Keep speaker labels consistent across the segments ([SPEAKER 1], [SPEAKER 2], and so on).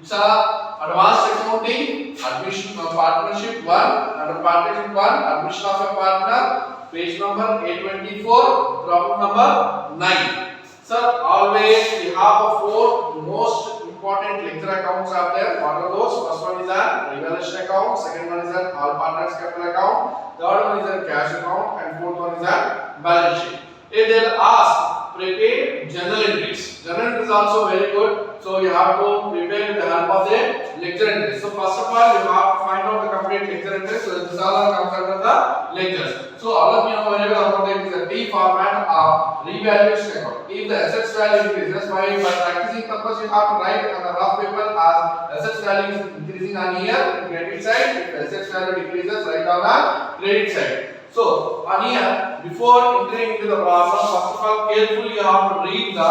[SPEAKER 1] It's a advanced accounting, admission of partnership 1, under partnership 1, admission of a partner, page number 824, problem number 9. Sir, always we have a 4 most important lecture accounts are there. What are those? First one is an revaluation account, second one is an all partners capital account, third one is a cash account, and fourth one is a balance sheet. If they'll ask, prepare journal entries. Journal entries also very good. So you have to prepare with the help of the lecture entries. So first of all, you have to find out the complete lecture entries. So this all are comes under the lectures. So all of you know very well about it is a T format of revaluation account. If the assets value increases, by practicing purpose, you have to write on the rough paper as assets value is increasing on here credit side. If the assets value decreases, write on the credit side. So on here, before entering into the problem, first of all, carefully you have to read the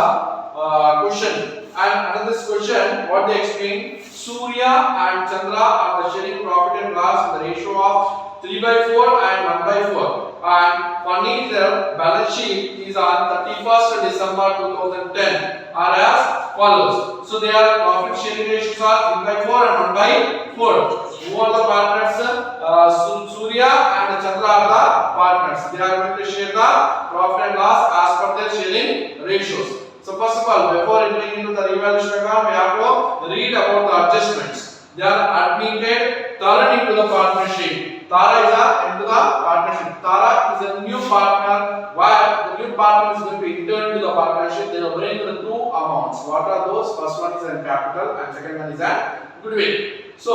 [SPEAKER 1] question. And another question, what they explain: Surya and Chandra are the sharing profit and loss in the ratio of 3/4 and 1/4. And funny, their balance sheet is on 31st December 2010 are as follows. So their profit sharing ratios are 3/4 and 1/4. Who are the partners? Surya and Chandra are the partners. They are going to share the profit and loss as per their sharing ratios. So first of all, before entering into the revaluation account, we have to read about the adjustments. They are admitted Tara into the partnership. Tara is into the partnership. Tara is a new partner. Why the new partner is going to enter into the partnership? They will bring the two amounts. What are those? First one is in capital and second one is in goodwill. So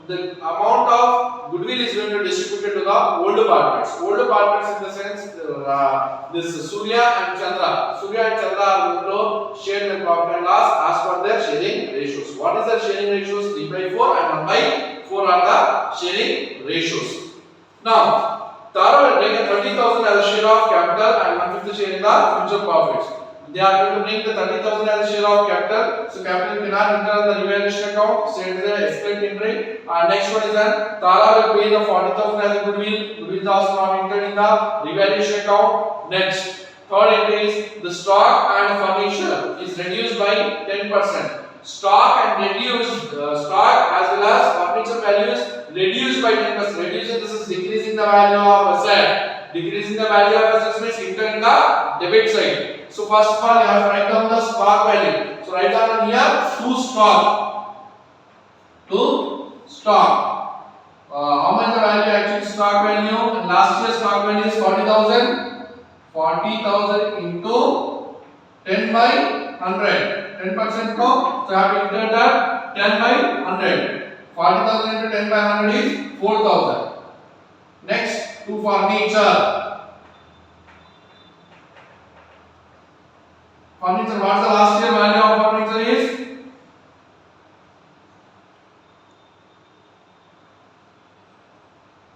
[SPEAKER 1] the amount of goodwill is going to distribute to the older partners. Older partners in the sense this Surya and Chandra. Surya and Chandra are going to share the profit and loss as per their sharing ratios. What is their sharing ratios? 3/4 and 1/4 are the sharing ratios. Now, Tara will bring a 30,000 as a share of capital and 1/5 share in the future profits. They are going to bring the 30,000 as a share of capital. So capital cannot enter the revaluation account. So it is a escalate entry. Next one is that Tara will pay the 40,000 as a goodwill. Goodwill is also not entered in the revaluation account. Next, third entry is the stock and furniture is reduced by 10%. Stock and reduced stock as well as furniture values reduced by 10%. Reducing, this is decreasing the value of asset. Decreasing the value of assets means enter in the debit side. So first of all, you have to write down the stock value. So write down here to stock. To stock. How much the value actually stock value? And last year's stock value is 40,000. 40,000 into 10 by 100. 10% ko. So you have to enter that 10 by 100. 40,000 into 10 by 100 is 4,000. Next, to furniture. Furniture, what's the last year value of furniture is?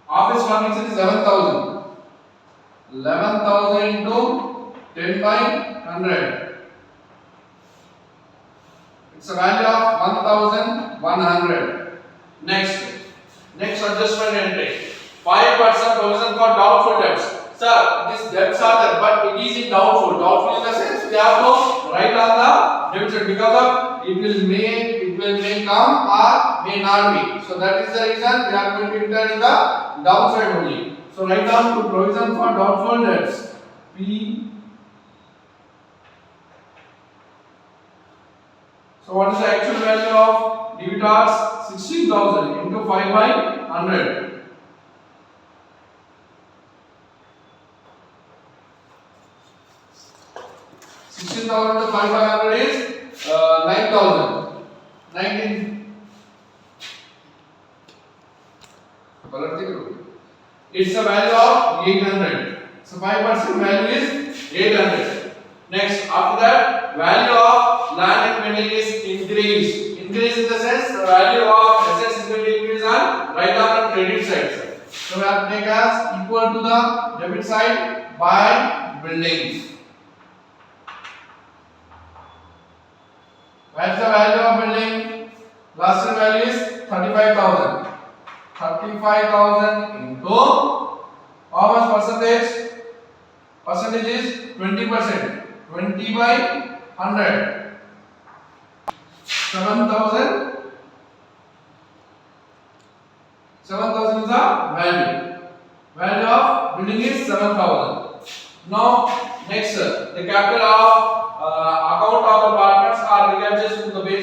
[SPEAKER 1] Office furniture is 11,000. 11,000 into 10 by 100. It's a value of 1,100. Next adjustment entry. 5% provision for doubtful debts. Sir, these debts are there, but it is in doubtful. Doubtful in the sense we have to write on the debit side because of it may come or may not be. So that is the reason we are going to enter in the downside only. So write down to provision for doubtful debts. P. So what is the actual value of debtors? 16,000 into 5 by 100. 16,000 into 5 by 100 is 9,000. 19. It's a value of 800. So 5% value is 800. Next, after that, value of land and building is increased. Increase in the sense the value of assets is going to increase on right down on credit side. So we have to take as equal to the debit side by buildings. What is the value of building? Last year value is 35,000. 35,000 into how much percentage? Percentage is 20%. 20 by 100. 7,000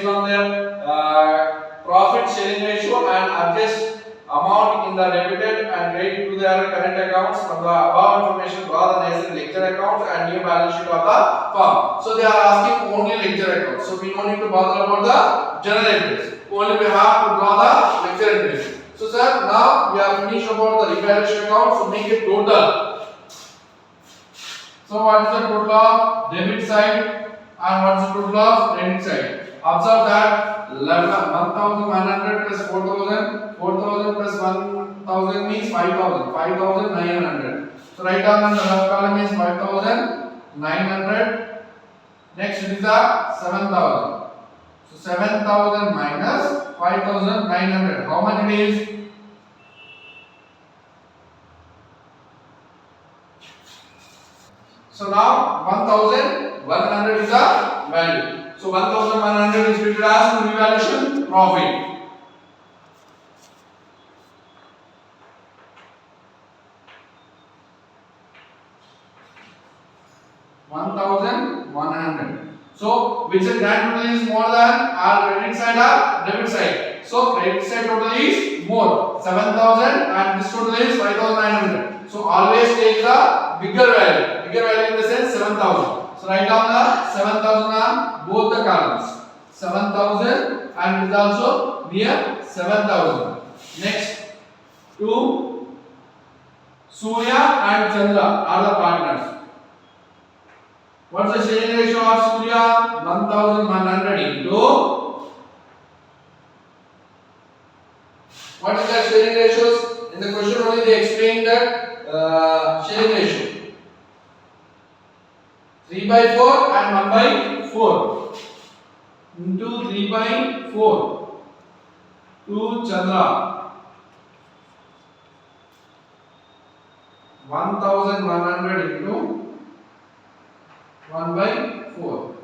[SPEAKER 1] based on their profit sharing ratio and adjust amount in the debited and credit to their current accounts from the above information rather than as ledger accounts and new balance sheet of the firm. So they are asking only ledger accounts. So we don't need to bother about the journal entries. Only we have to draw the ledger entries. So sir, now we are finished about the revaluation account. So make it total. So what is the total of debit side and what is the total of credit side? Observe that 1100 plus 4000, 4000 plus 1000 means 5000, 5900. So write down in the left column is 5900. Next it is the 7000. So 7000 minus 5900. How much it is? So now 1100 is the value. So 1100 is treated as revaluation profit. So which is grand total is more than our credit side or debit side. So credit side total is more 7000 and this total is 5900. So always take the bigger value. Bigger value in the sense 7000. So write down the 7000 on both the columns. 7000 and it is also near 7000. Next, to Surya and Chandra are the partners. What's the sharing ratio of Surya? 1100 into. What is the sharing ratios? In the question only they explain that sharing ratio. 3 by 4 and 1 by 4 into 3 by 4 to Chandra 1100 into 1 by 4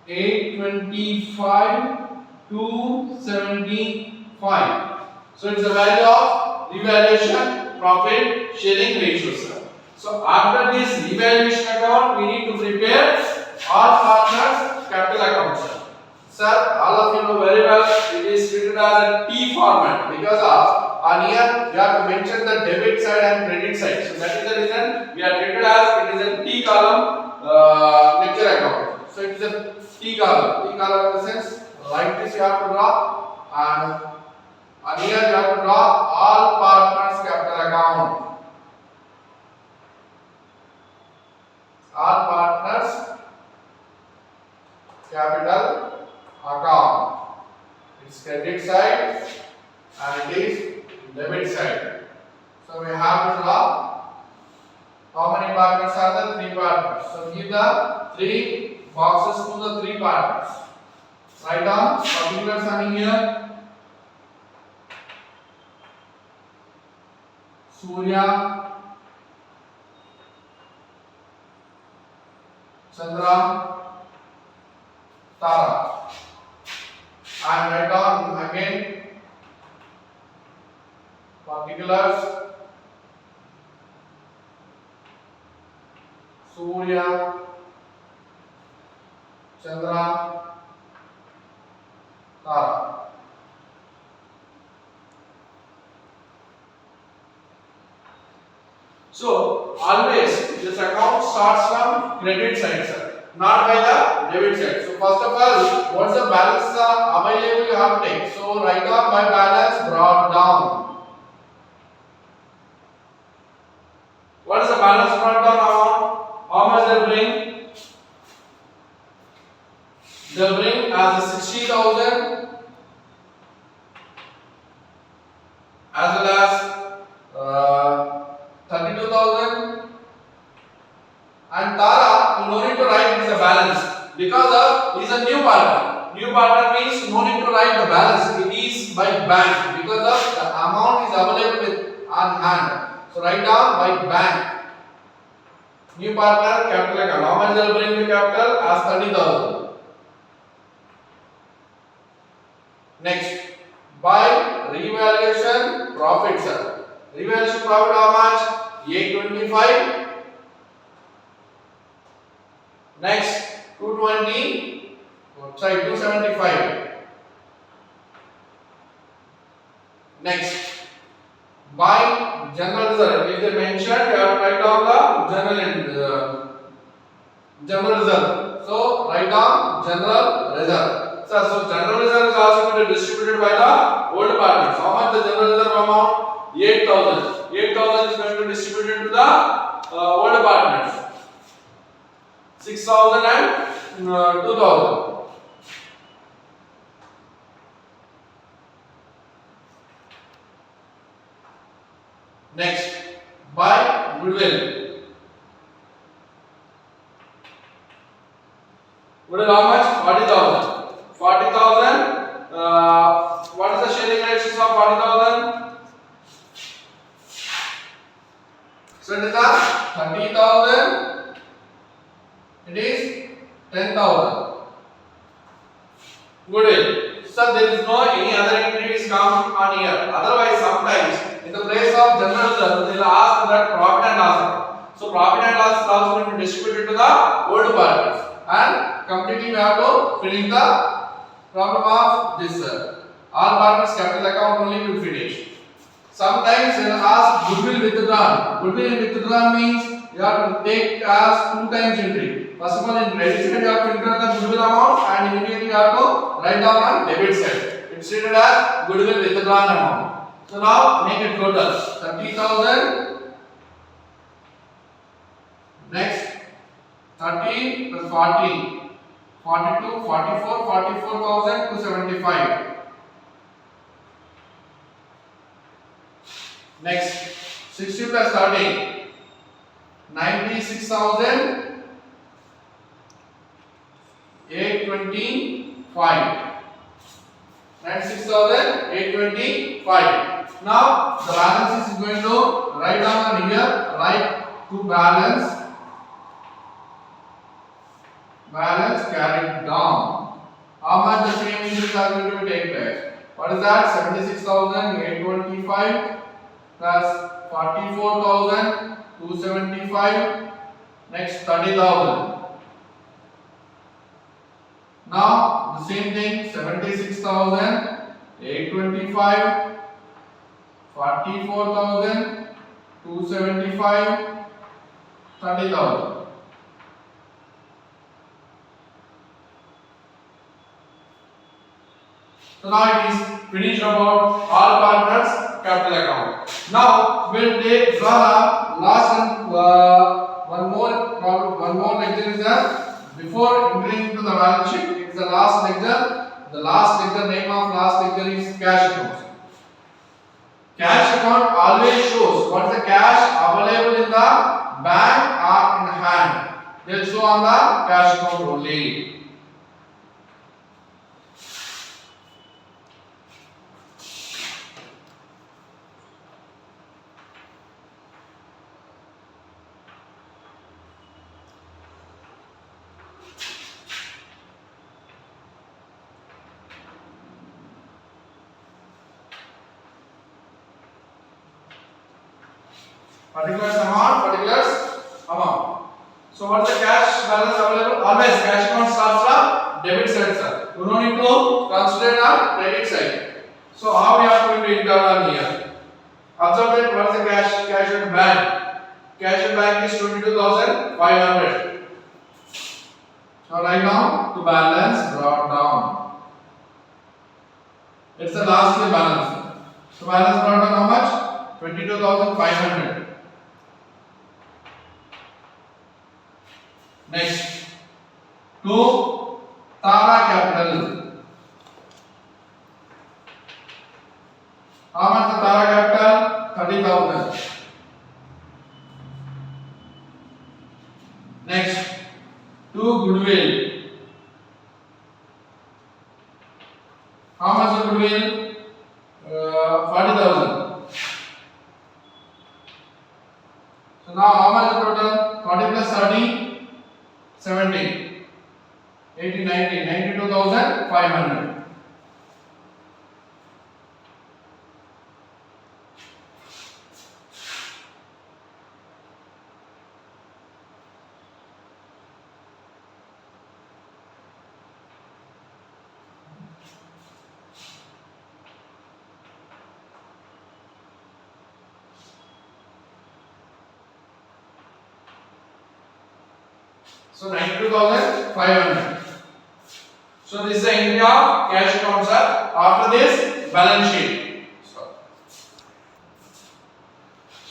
[SPEAKER 1] 825 to 75. So it's the value of revaluation profit sharing ratio, sir. So after this revaluation account, we need to prepare all partners capital account, sir. Sir, all of you know very well it is treated as a T format because of on here we have to mention the debit side and credit side. So that is the reason we are treated as it is a T column ledger account. So it is a T column. T column in the sense like this you have to draw and on here you have to draw all partners capital account. All partners capital account. It's credit side and it is debit side. So we have to draw how many partners are there? 3 partners. So give the 3 boxes to the 3 partners. Write down particulars are here. Surya, Chandra, Tara. And write down again particulars. Surya, Chandra, Tara. So always this account starts from credit side, sir, not by the debit side. So first of all, what's the balance available you have to take? So write down by balance brought down. What is the balance brought down amount? How much they bring? They bring as a 60,000 as well as 32,000. And Tara, you no need to write the balance because of is a new partner. New partner means no need to write the balance. It is by bank because of the amount is available with on hand. So write down by bank. New partner capital account. How much they will bring the capital? As 30,000. Next, by revaluation profit, sir. Revaluation profit how much? 825. Next, 220 sorry 275. Next, by general reserve. If they mention, you have to write down the general reserve. So write down general reserve. So general reserve is also going to be distributed by the old partners. How much the general reserve amount? 8,000. 8,000 is going to be distributed to the old partners. 6,000 and 2,000. Next, by goodwill. Goodwill how much? 40,000. 40,000. What is the sharing ratios of 40,000? So it is a 30,000. It is 10,000. Goodwill. So there is no any other entries come on here. Otherwise, sometimes in the place of general reserve, they will ask that profit and loss account. So profit and loss is also going to be distributed to the old partners, and completely we have to finish the problem of this. All partners capital account only will finish. Sometimes they will ask goodwill withdrawn. Goodwill withdrawn means you have to take as 2 times entry. First of all, in credit side you have to enter the goodwill amount, and immediately you have to write down on debit side. It's treated as goodwill withdrawn amount. So now make a total 30,000. Next 30 plus 40, 42, 44, 44,275. Next 60 plus 30, 96,825. 96,825. Now the balance is going to write down on here. Write to balance carried down. How much the same interest are going to be taken back? What is that? 76,825 plus 44,275. Next 30,000. Now the same thing, 76,825, 44,275, 30,000. So now it is finished about all partners capital account. Now we'll take draw the last and one more lecture is there. Before entering into the balance sheet, it's the last lecture. The last lecture, name of last lecture is cash account. Cash account always shows what is the cash available in the bank or in hand. They will show on the cash account only. Particulars amount. So what is the cash balance available? Always cash account starts from debit side, sir. You don't need to consider the credit side. So how we are going to enter on here? Observe that what is the cash at bank? Cash at bank is 22,500. So right now to balance brought down. It's the last year balance. So balance brought down how much? 22,500. Next, to Tara Capital. How much the Tara Capital? 30,000. Next, to Goodwill. How much the Goodwill? 40,000. So now how much the total? 40 plus 30? 70, 80, 90, 92,500. So 92,500. So this is the entry of cash account, sir. After this, balance sheet. So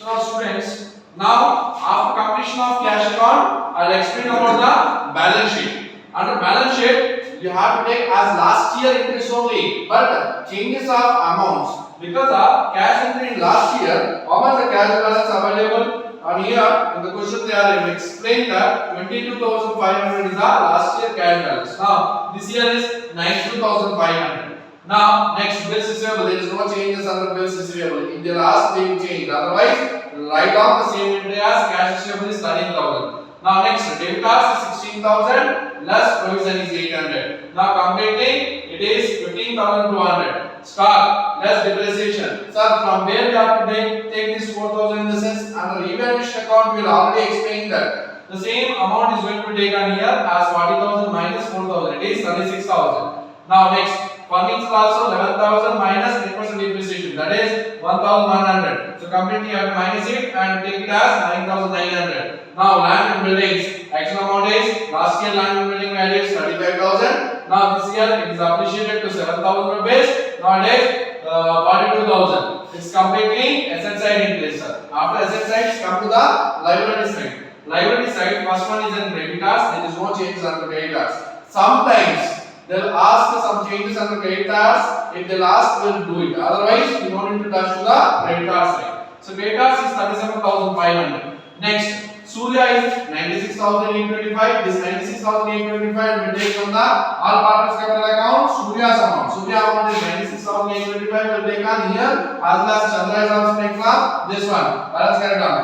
[SPEAKER 1] now students, now after completion of cash account, I'll explain about the balance sheet. Under balance sheet, you have to take as last year entries only, but changes of amounts. Because of cash entry in last year, how much the cash balance available? And here in the question they are explained that 22,500 is the last year cash balance. Now this year is 92,500. Now next bills receivable, there is no changes under bills receivable. In the last they will change. Otherwise, write down the same entry as cash receivable is 13,000. Now next debitors is 16,000 less provision is 800. Now completing it is 15,200. Stock less depreciation. Sir, from where we have to take this 4,000 in the sense under revaluation account we will already explain that the same amount is going to be taken here as 40,000 minus 4,000. It is 36,000. Now next furniture also 11,000 minus 8% depreciation, that is 1,100. So completely you have to minus it and take it as 9,900. Now land and buildings, actual amount is last year land and building value is 35,000. Now this year it is appreciated to 7,000 rupees. Nowadays 42,000. It's completely asset side interest, sir. After asset side, come to the liability side. Liability side, first one is in creditors. There is no changes under creditors. Sometimes they'll ask some changes under creditors. If they'll ask, we'll do it. Otherwise, we don't need to touch to the creditors side. So creditors is 37,500. Next, Surya is 96,825. This 96,825 will take from the all partners capital account. Surya's amount. Surya amount is 96,825 will take on here. As well as Chandra is also take from this one. Balance carried on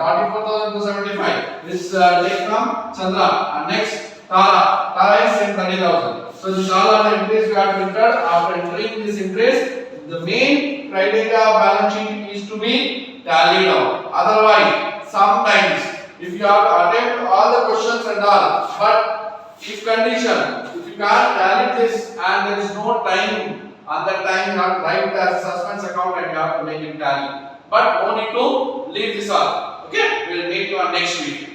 [SPEAKER 1] 44,275. This take from Chandra. And next Tara. Tara is same 30,000. So this all are the entries we have to enter. After entering this entries, the main criteria of balance sheet is to be tallied out. Otherwise, sometimes if you have to attempt all the questions and all, but if condition, if you can't tally this and there is no time, at that time you have to write the suspense account and you have to make it tally. But no need to leave this all. Okay, we will meet you on next week.